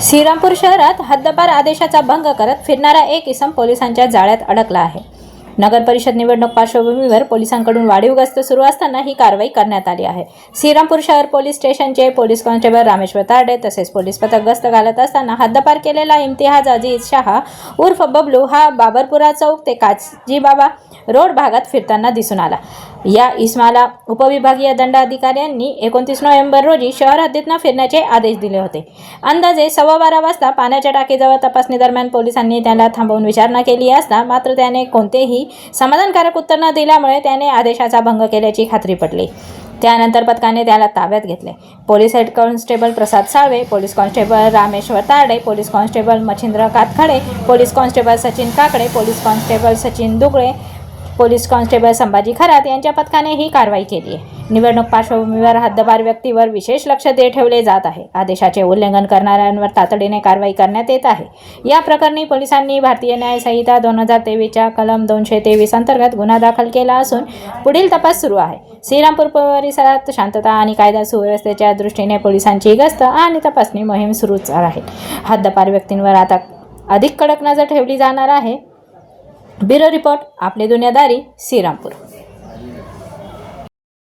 श्रीरामपूर शहरात हद्दपार आदेशाचा भंग करत फिरणारा एक इसम पोलिसांच्या जाळ्यात अडकला आहे। नगर परिषद निवडणूक पार्श्वभूमीवर पोलिसांकडून वाढीव गस्त सुरू असताना ही कारवाई करण्यात आली आहे। श्रीरामपूर शहर पोलीस स्टेशनचे पोलीस कॉन्स्टेबल रामेश्वर तारडे तसेच पोलीस पथक गस्त घालत असताना हद्दपार केलेला इम्तियाज अजीज शाह उर्फ बबलू हा बाबरपुरा चौक ते काजी बाबा रोड भागात फिरताना दिसून आला। या इसमाला उपविभागीय दंडाधिकाऱ्यांनी 29 नोव्हेंबर रोजी शहर हद्दीतून फिरण्याचे आदेश दिले होते। अंदाजे 12:15 वाजता पाण्याच्या टाकीजवळ तपासणी दरम्यान पोलिसांनी त्याला थांबवून विचारणा केली असता मात्र त्याने कोणतेही समाधानकारक उत्तर न दिल्यामुळे त्याने आदेशाचा भंग केल्याची खात्री पटली। त्यानंतर पथकाने त्याला ताब्यात घेतले। Police head constable Prasad Salve, police constable Rameshwar Tarde, police constable Machhindra Katkhade, police constable Sachin Kakade, police constable Sachin Dugle, police constable Sambhaji Kharat यांच्या पथकाने ही कारवाई केली आहे। निवडणूक पार्श्वभूमीवर हद्दपार व्यक्तीवर विशेष लक्ष ठेवले जात आहे। आदेशाचे उल्लंघन करणाऱ्यांवर तातडीने कारवाई करण्यात येत आहे। या प्रकरणी पोलिसांनी भारतीय न्याय संहिता 2023च्या कलम 223 अंतर्गत गुन्हा दाखल केला असून पुढील तपास सुरू आहे। श्रीरामपूर परिसरात शांतता आणि कायदा सुव्यवस्थेच्या दृष्टीने पोलिसांची गस्त आणि तपासणी मोहीम सुरूच राहील। हद्दपार व्यक्तींवर आता अधिक कडक नजर ठेवली जाणार आहे। ब्युरो रिपोर्ट, आपली दुनियादारी, श्रीरामपूर।